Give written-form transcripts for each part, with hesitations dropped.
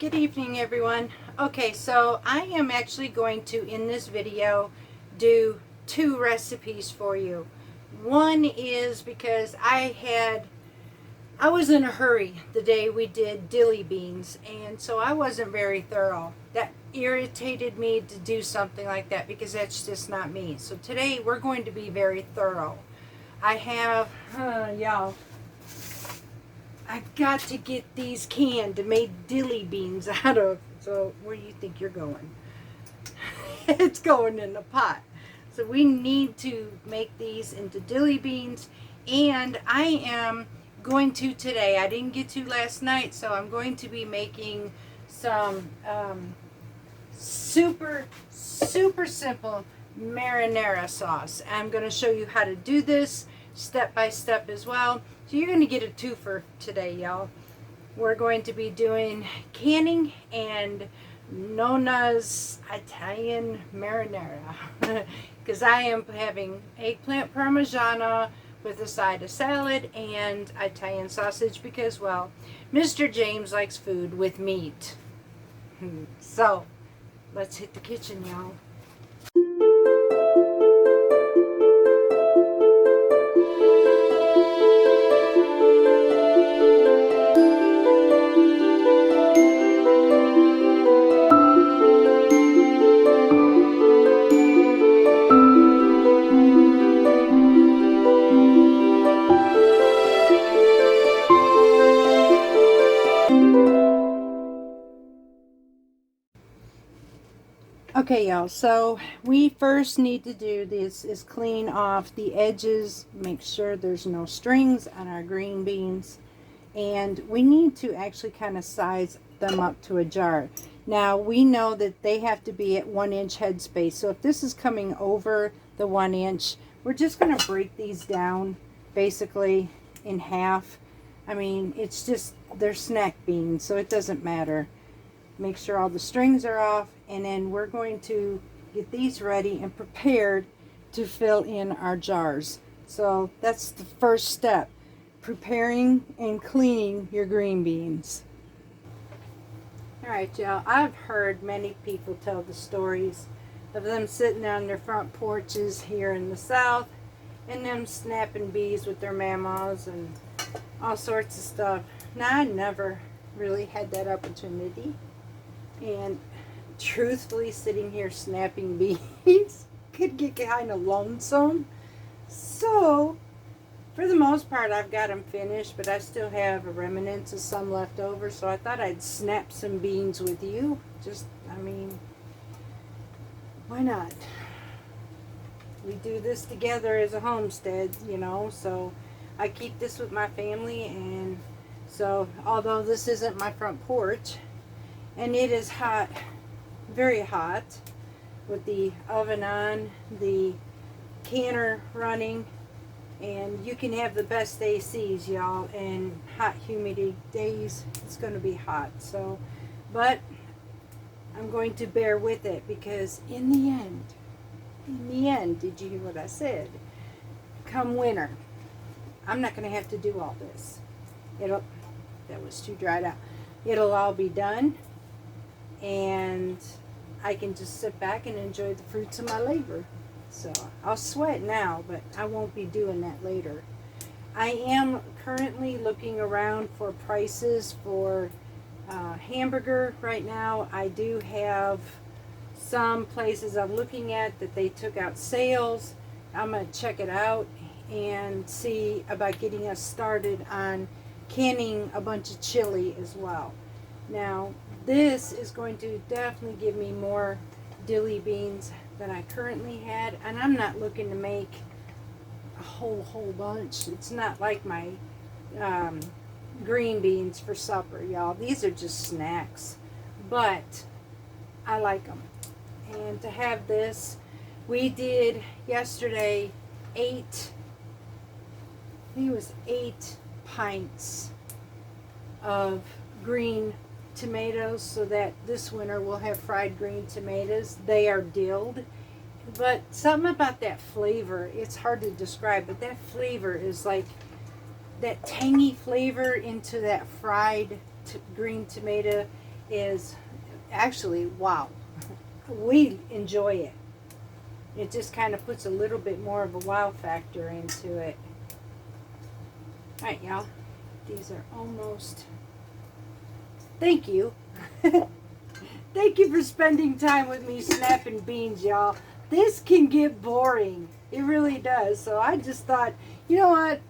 Good evening, everyone. Okay, so I am actually going to, in this video, do two recipes for you. One is because I was in a hurry the day we did dilly beans, and so I wasn't very thorough. That irritated me to do something like that because that's just not me. So today we're going to be very thorough. I have, y'all, I've got to get these canned to make dilly beans out of. So where do you think you're going? It's going in the pot. So we need to make these into dilly beans. And I am going to today, I didn't get to last night, so I'm going to be making some super simple marinara sauce. I'm going to show you how to do this step by step as well. So you're going to get a twofer today, y'all. We're going to be doing canning and Nona's Italian marinara because I am having eggplant parmigiana with a side of salad and Italian sausage because, well, Mr. James likes food with meat. So let's hit the kitchen, y'all. Okay, y'all, so we first need to do this is clean off the edges, make sure there's no strings on our green beans, and we need to actually kind of size them up to a jar. Now, we know that they have to be at 1 inch headspace, so if this is coming over the 1 inch, we're just going to break these down basically in half. I mean, it's just, they're snack beans, so it doesn't matter. Make sure all the strings are off, and then we're going to get these ready and prepared to fill in our jars. So that's the first step, preparing and cleaning your green beans. Alright, y'all, I've heard many people tell the stories of them sitting on their front porches here in the South and them snapping bees with their mamas and all sorts of stuff. Now, I never really had that opportunity. And truthfully, sitting here snapping bees could get kind of lonesome. So, for the most part, I've got them finished, but I still have a remnants of some left over. So I thought I'd snap some beans with you. Just, I mean, why not? We do this together as a homestead, you know. So I keep this with my family, and so although this isn't my front porch, and it is hot, very hot, with the oven on, the canner running, and you can have the best ACs, y'all, and hot, humid days, it's going to be hot. So, but I'm going to bear with it because in the end, did you hear what I said? Come winter, I'm not going to have to do all this. That was too dried out. It'll all be done, and I can just sit back and enjoy the fruits of my labor. So I'll sweat now, but I won't be doing that later. I am currently looking around for prices for hamburger right now. I do have some places I'm looking at that they took out sales. I'm going to check it out and see about getting us started on canning a bunch of chili as well. Now, this is going to definitely give me more dilly beans than I currently had, and I'm not looking to make a whole bunch. It's not like my green beans for supper, y'all. These are just snacks, but I like them. And to have this, we did yesterday 8 pints of green tomatoes, so that this winter we'll have fried green tomatoes. They are dilled, but something about that flavor, it's hard to describe, but that flavor is like that tangy flavor into that fried green tomato is actually, wow, we enjoy it. It just kind of puts a little bit more of a wow factor into it. All right, y'all. These are almost... Thank you. Thank you for spending time with me snapping beans, y'all. This can get boring. It really does. So I just thought, you know what?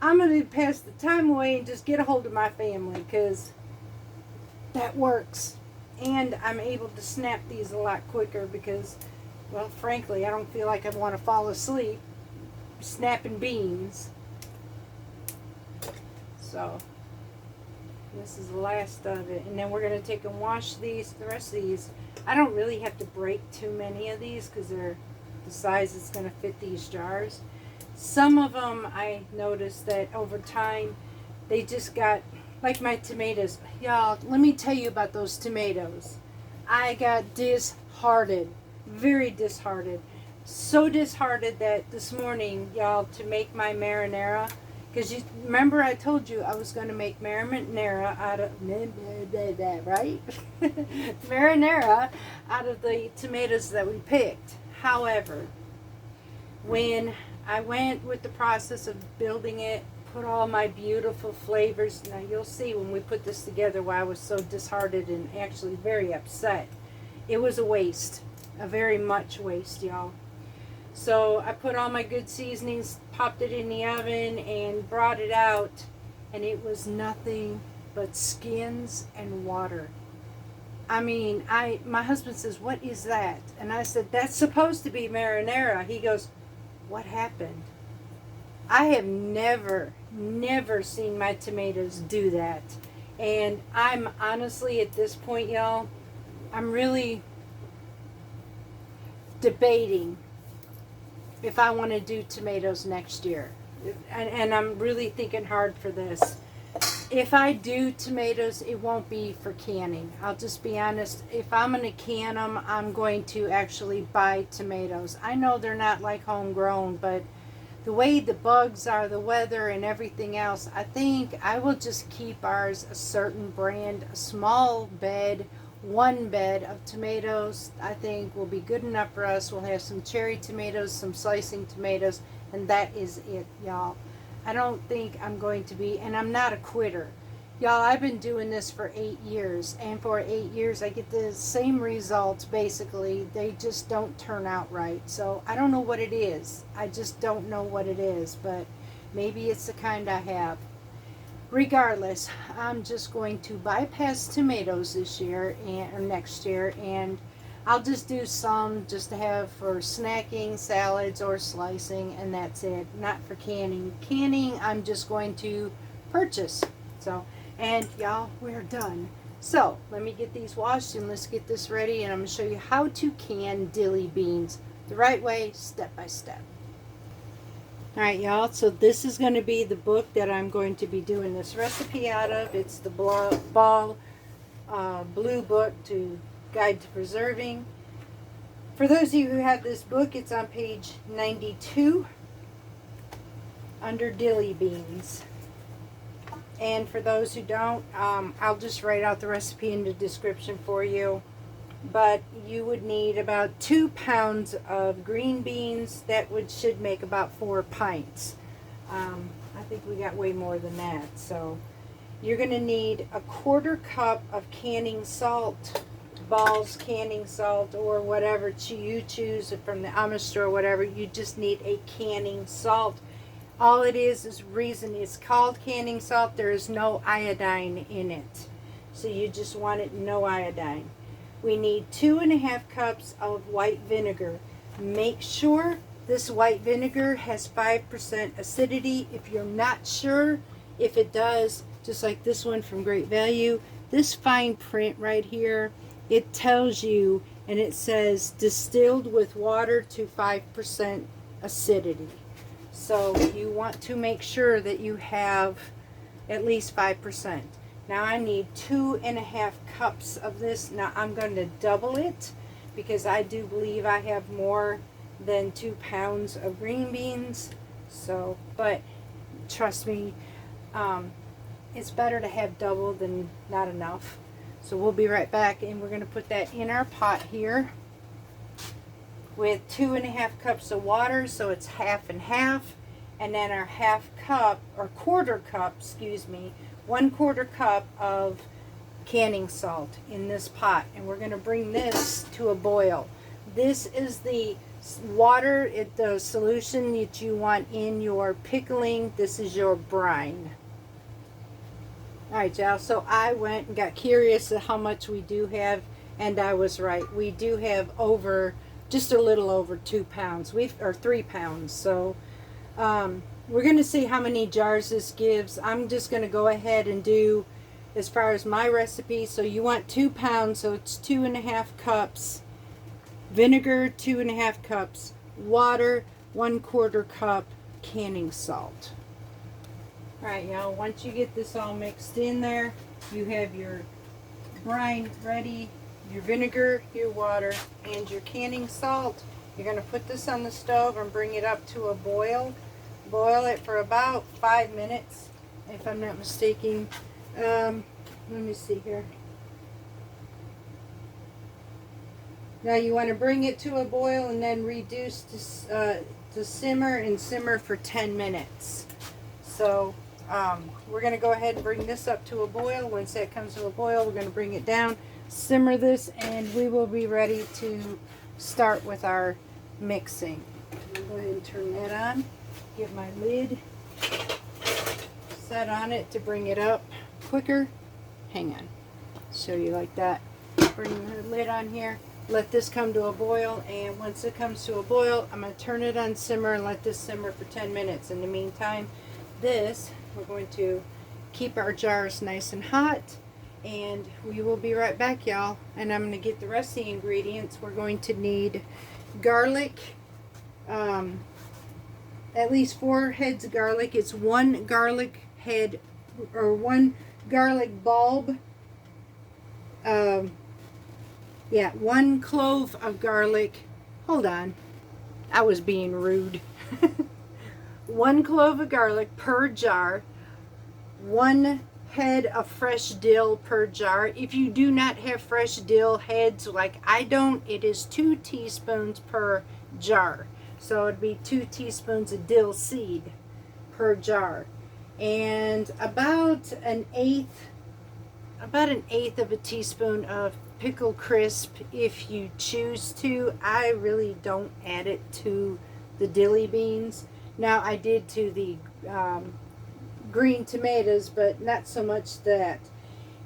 I'm going to pass the time away and just get a hold of my family, because that works. And I'm able to snap these a lot quicker because, well, frankly, I don't feel like I want to fall asleep snapping beans. So this is the last of it. And then we're going to take and wash these. The rest of these, I don't really have to break too many of these because they're the size that's going to fit these jars. Some of them, I noticed that over time, they just got, like my tomatoes. Y'all, let me tell you about those tomatoes. I got disheartened. Very disheartened. So disheartened that this morning, y'all, to make my marinara, because you remember I told you I was going to make marinara out of, right? Marinara out of the tomatoes that we picked. However, when I went with the process of building it, put all my beautiful flavors. Now you'll see when we put this together why I was so disheartened and actually very upset. It was a waste, a very much waste, y'all. So I put all my good seasonings, popped it in the oven, and brought it out, and it was nothing but skins and water. I mean, my husband says, "What is that?" And I said, "That's supposed to be marinara." He goes, "What happened?" I have never seen my tomatoes do that. And I'm honestly, at this point, y'all, I'm really debating if I want to do tomatoes next year. And I'm really thinking hard for this. If I do tomatoes, it won't be for canning. I'll just be honest. If I'm going to can them, I'm going to actually buy tomatoes. I know they're not like homegrown, but the way the bugs are, the weather, and everything else, I think I will just keep ours a certain brand, a small bed, one bed of tomatoes. I think will be good enough for us. We'll have some cherry tomatoes, some slicing tomatoes, and that is it, y'all. I don't think I'm going to be, and I'm not a quitter. Y'all, I've been doing this for 8 years, and for 8 years I get the same results basically. They just don't turn out right. So I don't know what it is. I just don't know what it is, but maybe it's the kind I have. Regardless, I'm just going to bypass tomatoes this year or next year, and I'll just do some just to have for snacking, salads, or slicing, and that's it. Not for canning. Canning, I'm just going to purchase. So, and y'all, we're done. So, let me get these washed and let's get this ready, and I'm going to show you how to can dilly beans the right way, step by step. Alright, y'all, so this is going to be the book that I'm going to be doing this recipe out of. It's the Ball Blue Book to Guide to Preserving. For those of you who have this book, it's on page 92 under dilly beans. And for those who don't, I'll just write out the recipe in the description for you. But you would need about 2 pounds of green beans. That should make about 4 pints. I think we got way more than that. So you're going to need a 1/4 cup of canning salt, Ball's canning salt, or whatever you choose from the Amish store or whatever. You just need a canning salt. All it is reason it's called canning salt, there is no iodine in it. So you just want it no iodine. We need 2.5 cups of white vinegar. Make sure this white vinegar has 5% acidity. If you're not sure if it does, just like this one from Great Value, this fine print right here, it tells you, and it says distilled with water to 5% acidity. So you want to make sure that you have at least 5%. Now I need 2.5 cups of this. Now I'm going to double it because I do believe I have more than 2 pounds of green beans. So, but trust me, it's better to have double than not enough. So we'll be right back, and we're going to put that in our pot here with 2.5 cups of water, so it's half and half. And then our half cup, or quarter cup, excuse me, 1/4 cup of canning salt in this pot. And we're going to bring this to a boil. This is the water, the solution that you want in your pickling. This is your brine. Alright, y'all, so I went and got curious at how much we do have, and I was right. We do have just a little over 2 pounds, or 3 pounds. So we're going to see how many jars this gives. I'm just going to go ahead and do as far as my recipe. So you want 2 pounds, so it's 2.5 cups vinegar, 2.5 cups water, 1/4 cup canning salt. Alright, y'all, once you get this all mixed in there, you have your brine ready, your vinegar, your water, and your canning salt. You're going to put this on the stove and bring it up to a boil. Boil it for about 5 minutes, if I'm not mistaken. Let me see here. Now you want to bring it to a boil and then reduce to simmer, and simmer for 10 minutes. So we're going to go ahead and bring this up to a boil. Once that comes to a boil, we're going to bring it down, simmer this, and we will be ready to start with our mixing. I'm going to go ahead and turn that on. Get my lid set on it to bring it up quicker. Hang on. Show you like that. Bring the lid on here. Let this come to a boil, and once it comes to a boil, I'm going to turn it on simmer and let this simmer for 10 minutes. In the meantime, we're going to keep our jars nice and hot, and we will be right back, y'all. And I'm going to get the rest of the ingredients. We're going to need garlic, at least 4 heads of garlic. It's 1 garlic head, or 1 garlic bulb. 1 clove of garlic. Hold on, I was being rude. 1 clove of garlic per jar. 1 head of fresh dill per jar. If you do not have fresh dill heads like I don't, it is 2 teaspoons per jar. So it'd be 2 teaspoons of dill seed per jar. And about an eighth of a teaspoon of pickle crisp if you choose to. I really don't add it to the dilly beans. Now I did to the green tomatoes, but not so much that.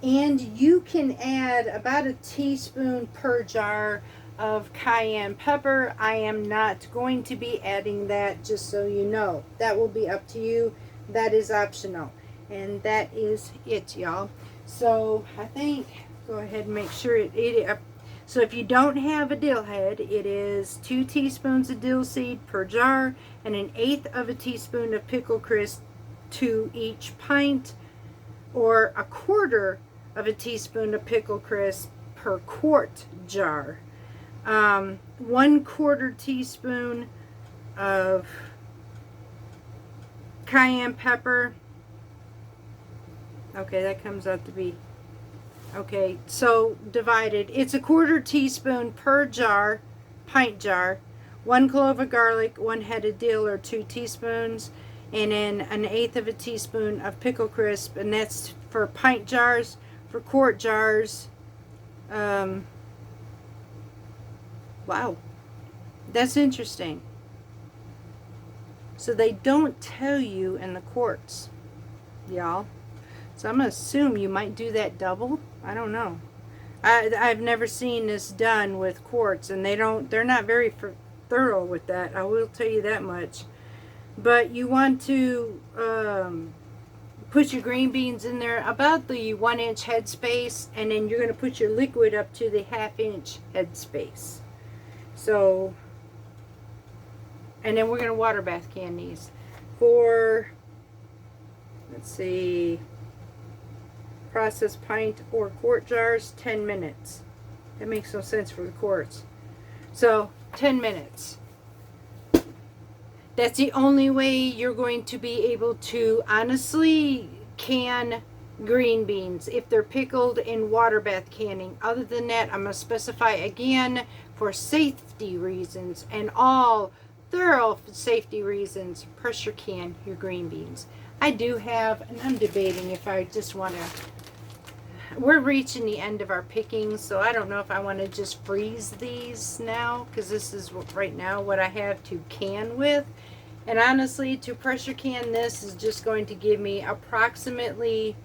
And you can add about a teaspoon per jar of cayenne pepper. I am not going to be adding that, just so you know. That will be up to you. That is optional. And that is it, y'all. So I think, go ahead and make sure so if you don't have a dill head, it is 2 teaspoons of dill seed per jar, and an eighth of a teaspoon of pickle crisp to each pint, or 1/4 of a teaspoon of pickle crisp per quart jar. 1/4 teaspoon of cayenne pepper. Okay, that comes out to be, okay, so divided, it's 1/4 teaspoon per jar, pint jar. 1 clove of garlic, 1 head of dill, or 2 teaspoons, and then an eighth of a teaspoon of pickle crisp, and that's for pint jars. For quart jars, wow, that's interesting. So they don't tell you in the quarts, y'all. So I'm going to assume you might do that double. I don't know. I've never seen this done with quarts, and they're not very thorough with that. I will tell you that much. But you want to put your green beans in there about the 1-inch head space, and then you're going to put your liquid up to the 1/2-inch head space. So, and then we're going to water bath can these for, let's see, processed pint or quart jars, 10 minutes. That makes no sense for the quarts. So 10 minutes. That's the only way you're going to be able to honestly can green beans if they're pickled in water bath canning. Other than that, I'm going to specify again for safety reasons and all thorough safety reasons, pressure can your green beans. I do have, and I'm debating if I just want to, we're reaching the end of our pickings, so I don't know if I want to just freeze these now, because this is right now what I have to can with. And honestly, to pressure can this is just going to give me approximately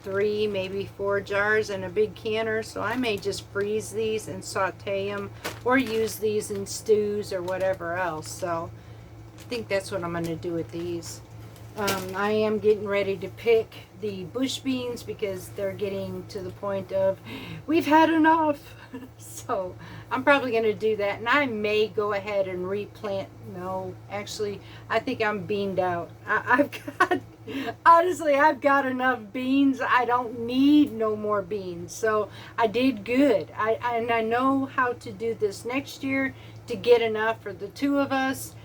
3, maybe 4 jars in a big canner. So I may just freeze these and saute them, or use these in stews or whatever else. So I think that's what I'm going to do with these. I am getting ready to pick the bush beans because they're getting to the point of we've had enough. So I'm probably going to do that, and I may go ahead and replant. No, actually, I think I'm beaned out. I've got, honestly, I've got enough beans. I don't need no more beans. So I did good. And I know how to do this next year to get enough for the 2 of us.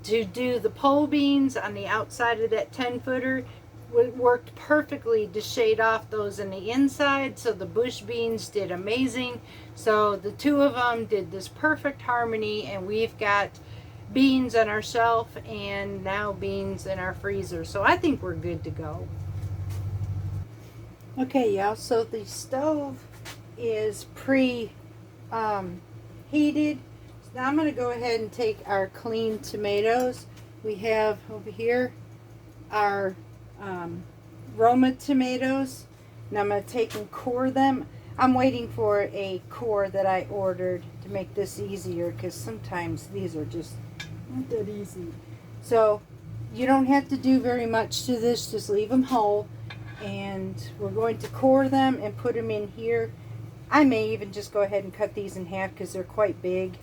To do the pole beans on the outside of that 10-footer worked perfectly to shade off those in the inside. So the bush beans did amazing. So the 2 of them did this perfect harmony, and we've got beans on our shelf and now beans in our freezer. So I think we're good to go. Okay, y'all, so the stove is pre-heated. Now I'm going to go ahead and take our clean tomatoes. We have over here our Roma tomatoes. And I'm going to take and core them. I'm waiting for a core that I ordered to make this easier, because sometimes these are just not that easy. So you don't have to do very much to this. Just leave them whole. And we're going to core them and put them in here. I may even just go ahead and cut these in half because they're quite big.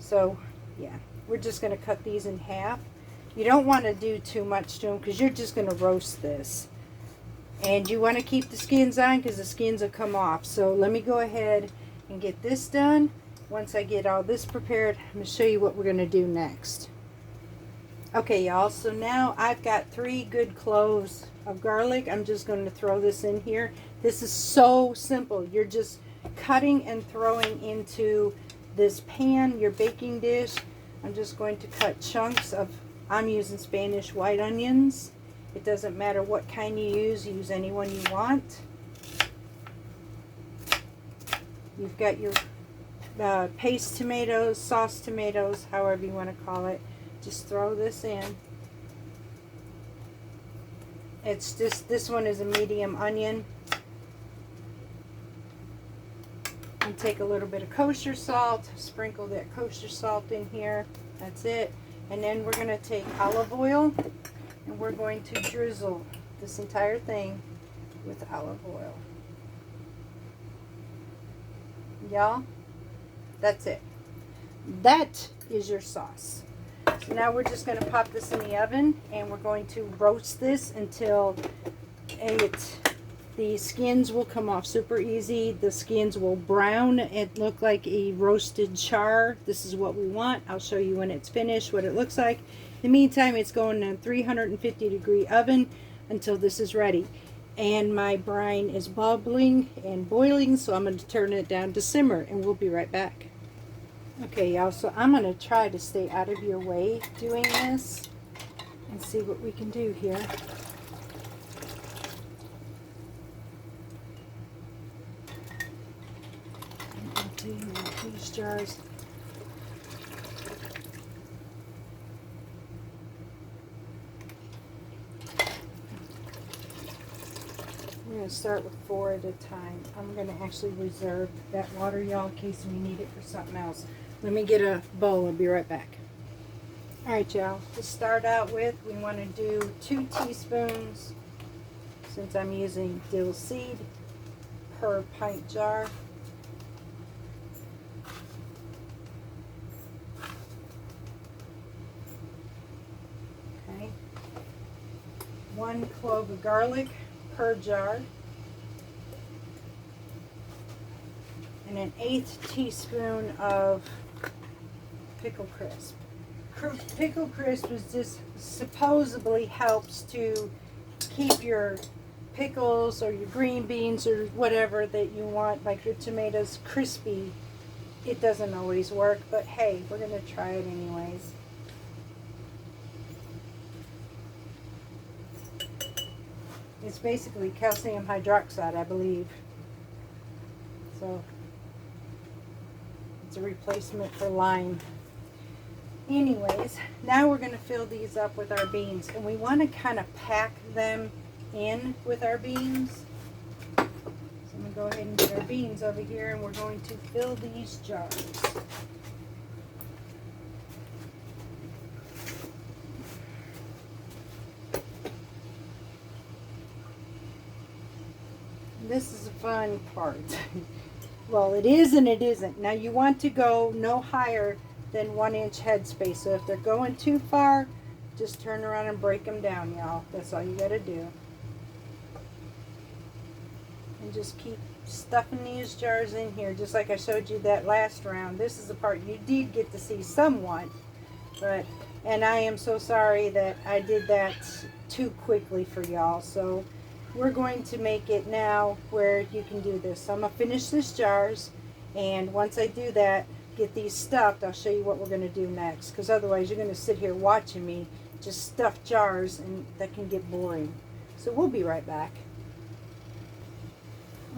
So, yeah, we're just going to cut these in half. You don't want to do too much to them because you're just going to roast this. And you want to keep the skins on because the skins will come off. So let me go ahead and get this done. Once I get all this prepared, I'm going to show you what we're going to do next. Okay, y'all, so now I've got 3 good cloves of garlic. I'm just going to throw this in here. This is so simple. You're just cutting and throwing into this pan, your baking dish. I'm just going to cut chunks of, I'm using Spanish white onions. It doesn't matter what kind you use any one you want. You've got your paste tomatoes, sauce tomatoes, however you want to call it. Just throw this in. It's just, this one is a medium onion. And take a little bit of kosher salt, sprinkle that kosher salt in here. That's it. And then we're going to take olive oil and we're going to drizzle this entire thing with olive oil. Y'all, that's it. That is your sauce. So now we're just going to pop this in the oven and we're going to roast this until the skins will come off super easy. The skins will brown and look like a roasted char. This is what we want. I'll show you when it's finished what it looks like. In the meantime, it's going in a 350-degree oven until this is ready. And my brine is bubbling and boiling, so I'm going to turn it down to simmer and we'll be right back. Okay, y'all, so I'm going to try to stay out of your way doing this and see what we can do here. These jars. We're going to start with 4 at a time. I'm going to actually reserve that water, y'all, in case we need it for something else. Let me get a bowl. I'll be right back. Alright, y'all. To start out with, we want to do 2 teaspoons, since I'm using dill seed, per pint jar. Okay. 1 clove of garlic per jar. And an 1/8 teaspoon of pickle crisp. Pickle crisp is just supposedly helps to keep your pickles or your green beans or whatever that you want, like your tomatoes crispy, it doesn't always work, but hey, we're going to try it anyways. It's basically calcium hydroxide, I believe. So it's a replacement for lime. Anyways, now we're going to fill these up with our beans, and we want to kind of pack them in with our beans. So I'm going to go ahead and get our beans over here, and we're going to fill these jars. This is a fun part. Well, it is and it isn't. Now you want to go no higher than 1 inch headspace. So if they're going too far, just turn around and break them down, y'all. That's all you got to do. And just keep stuffing these jars in here, just like I showed you that last round. This is the part you did get to see somewhat, but, and I am so sorry that I did that too quickly for y'all. So we're going to make it now where you can do this. So I'm going to finish this jars, and once I do that, get these stuffed, I'll show you what we're going to do next, because otherwise you're going to sit here watching me just stuff jars, and that can get boring. So we'll be right back.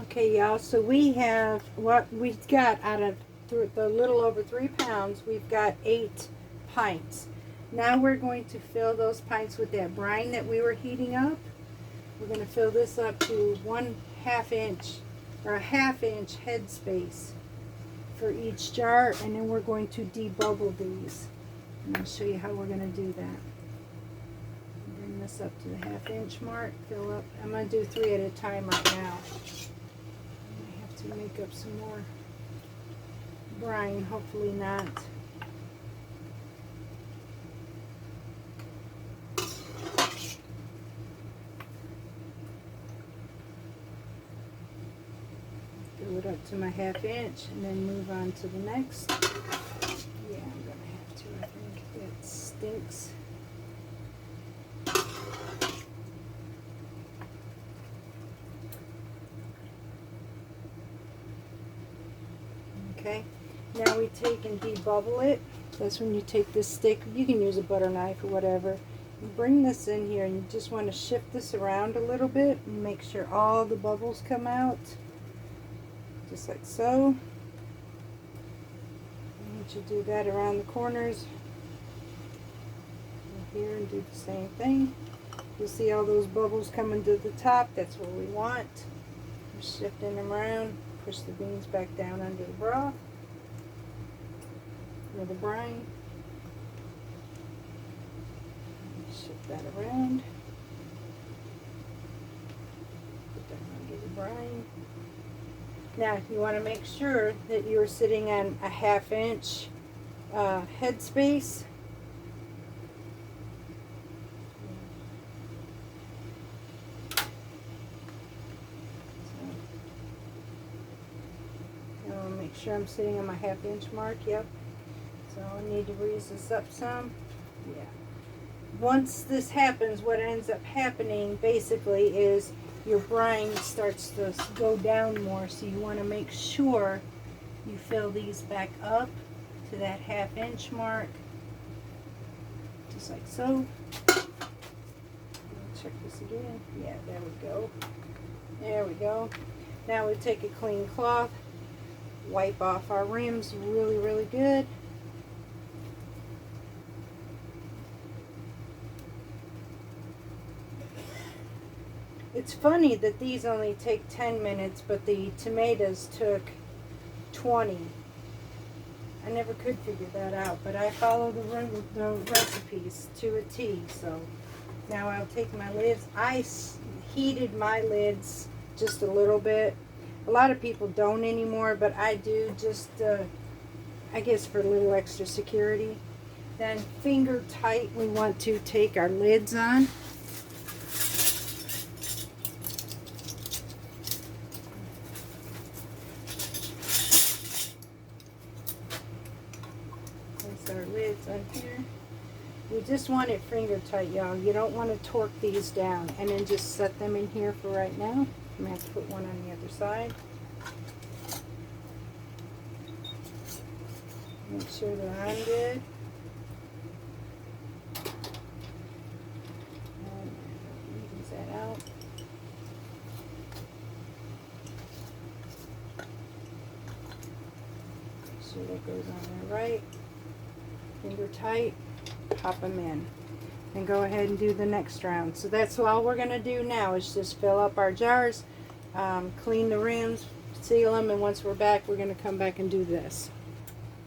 Okay, y'all, so we have what we've got out of the little over 3 pounds. We've got 8 pints. Now we're going to fill those pints with that brine that we were heating up. We're going to fill this up to 1/2 inch or a 1/2 inch headspace for each jar, and then we're going to debubble these. And I'll show you how we're going to do that. Bring this up to the 1/2 inch mark, fill up. I'm going to do 3 at a time right now. I have to make up some more brine, hopefully not. Fill it up to my 1/2 inch and then move on to the next. Yeah, I'm going to have to. I think that stinks. Okay, now we take and debubble it. That's when you take this stick, you can use a butter knife or whatever. You bring this in here and you just want to shift this around a little bit and make sure all the bubbles come out. Just like so. I want you to do that around the corners. Here and do the same thing. You'll see all those bubbles coming to the top. That's what we want. We're shifting them around. Push the beans back down under the broth or the brine. Shift that around. Put that under the brine. Now you want to make sure that you're sitting on a 1/2 inch headspace. Make sure I'm sitting on my 1/2 inch mark. Yep. So I need to raise this up some. Yeah. Once this happens, what ends up happening basically is your brine starts to go down more. So you want to make sure you fill these back up to that 1/2 inch mark, just like so. Check this again. Yeah, there we go. There we go. Now we take a clean cloth. Wipe off our rims really, really good. It's funny that these only take 10 minutes, but the tomatoes took 20. I never could figure that out, but I follow the recipes to a T. So now I'll take my lids. I heated my lids just a little bit. A lot of people don't anymore, but I do, just I guess for a little extra security. Then finger tight, we want to take our lids on. Place our lids on here. You just want it finger tight, y'all. You don't want to torque these down. And then just set them in here for right now. I'm going to have to put one on the other side. Make sure they're on good. And evens that out. Make sure that goes on there right. Finger tight. Pop them in. And go ahead and do the next round. So that's all we're going to do now is just fill up our jars, clean the rims, seal them, and once we're back, we're going to come back and do this.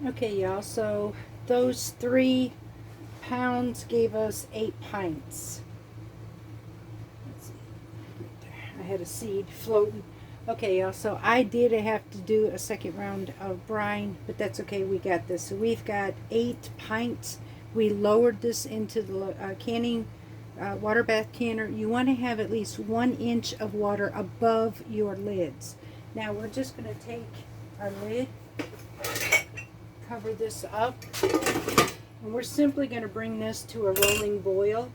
Okay, y'all, so those 3 pounds gave us 8 pints. Let's see. I had a seed floating. Okay, y'all, so I did have to do a second round of brine, but that's okay, we got this. So we've got 8 pints. We lowered this into the canning water bath canner. You want to have at least 1 inch of water above your lids. Now we're just going to take our lid, cover this up, and we're simply going to bring this to a rolling boil.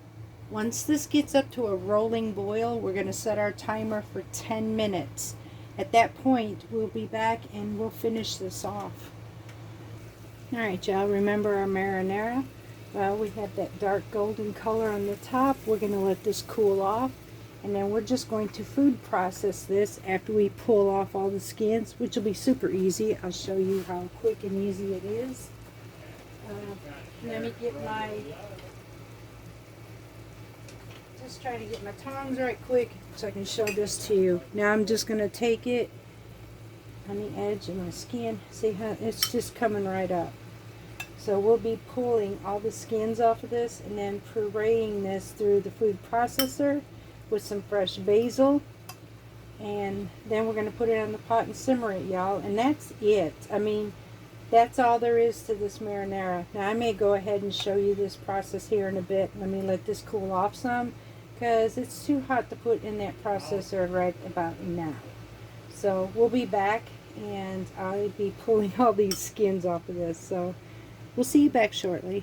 Once this gets up to a rolling boil, we're going to set our timer for 10 minutes. At that point, we'll be back and we'll finish this off. Alright, y'all, remember our marinara? Well, we have that dark golden color on the top. We're going to let this cool off, and then we're just going to food process this after we pull off all the skins, which will be super easy. I'll show you how quick and easy it is. Let me get my, just try to get my tongs right quick so I can show this to you. Now I'm just going to take it on the edge of my skin. See how it's just coming right up. So we'll be pulling all the skins off of this and then pureeing this through the food processor with some fresh basil. And then we're going to put it on the pot and simmer it, y'all. And that's it. I mean, that's all there is to this marinara. Now I may go ahead and show you this process here in a bit. Let me let this cool off some, because it's too hot to put in that processor right about now. So we'll be back and I'll be pulling all these skins off of this. So we'll see you back shortly.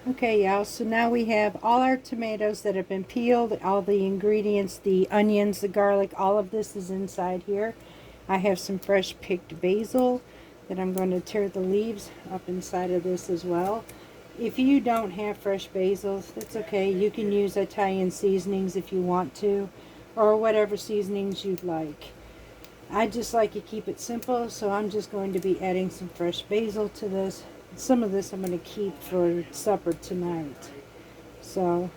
Okay, y'all, so now we have all our tomatoes that have been peeled, all the ingredients, the onions, the garlic, all of this is inside here. I have some fresh picked basil that I'm going to tear the leaves up inside of this as well. If you don't have fresh basil, that's okay. You can use Italian seasonings if you want to, or whatever seasonings you'd like. I just like to keep it simple, so I'm just going to be adding some fresh basil to this. Some of this I'm going to keep for supper tonight. So,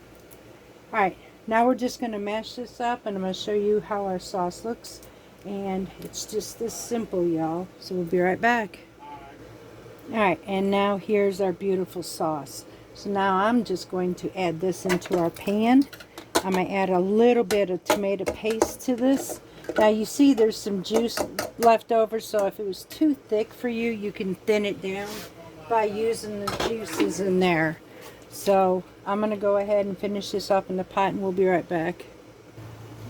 alright, now we're just going to mash this up and I'm going to show you how our sauce looks. And it's just this simple, y'all. So we'll be right back. Alright, and now here's our beautiful sauce. So now I'm just going to add this into our pan. I'm going to add a little bit of tomato paste to this. Now you see there's some juice left over, so if it was too thick for you, you can thin it down by using the juices in there. So I'm going to go ahead and finish this up in the pot and we'll be right back.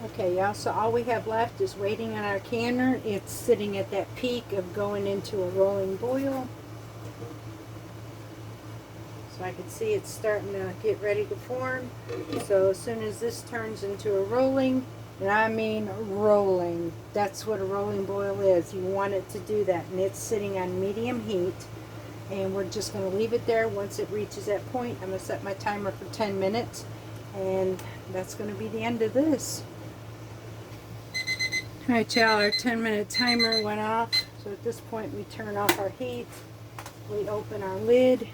Okay, y'all, so all we have left is waiting on our canner. It's sitting at that peak of going into a rolling boil. So I can see it's starting to get ready to form. So as soon as this turns into a rolling, and I mean rolling, that's what a rolling boil is. You want it to do that, and it's sitting on medium heat. And we're just going to leave it there. Once it reaches that point, I'm going to set my timer for 10 minutes. And that's going to be the end of this. Alright, y'all, our 10-minute timer went off. So at this point, we turn off our heat. We open our lid.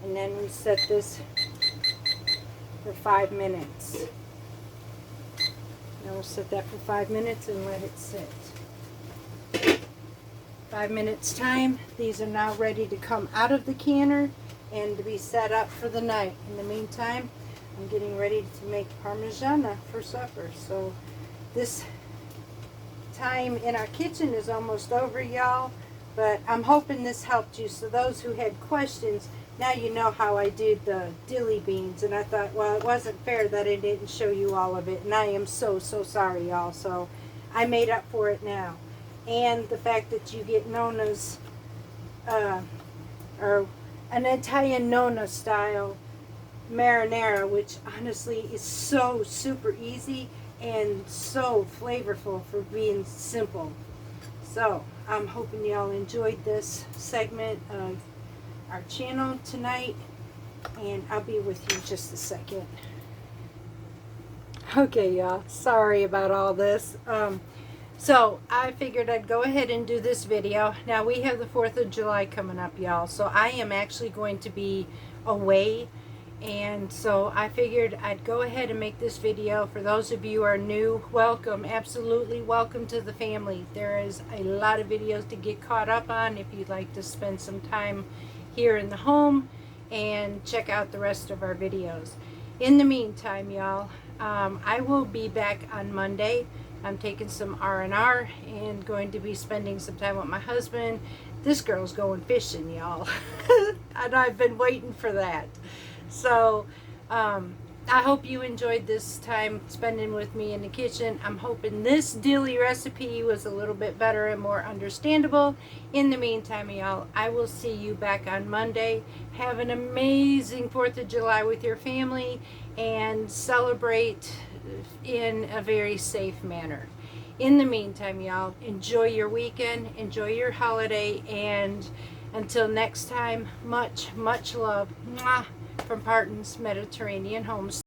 And then we set this for 5 minutes. Now we'll set that for 5 minutes and let it sit. 5 minutes time, these are now ready to come out of the canner and to be set up for the night. In the meantime, I'm getting ready to make parmigiana for supper. So this time in our kitchen is almost over, y'all, but I'm hoping this helped you. So those who had questions, now you know how I did the dilly beans, and I thought, well, it wasn't fair that I didn't show you all of it, and I am so sorry, y'all. So I made up for it now. And the fact that you get nonas, or an Italian nonna style marinara, which honestly is so super easy and so flavorful for being simple. So I'm hoping y'all enjoyed this segment of our channel tonight, and I'll be with you in just a second. Okay, y'all, sorry about all this. So I figured I'd go ahead and do this video. Now we have the 4th of July coming up, y'all, so I am actually going to be away, and so I figured I'd go ahead and make this video. For those of you who are new, welcome, absolutely welcome to the family. There is a lot of videos to get caught up on if you'd like to spend some time here in the home and check out the rest of our videos. In the meantime, y'all, I will be back on Monday. I'm taking some R&R and going to be spending some time with my husband. This girl's going fishing, y'all. And I've been waiting for that. So I hope you enjoyed this time spending with me in the kitchen. I'm hoping this dilly recipe was a little bit better and more understandable. In the meantime, y'all, I will see you back on Monday. Have an amazing 4th of July with your family and celebrate in a very safe manner. In the meantime, y'all, enjoy your weekend, enjoy your holiday, and until next time, much love. Mwah, from Parton's Mediterranean Homestead.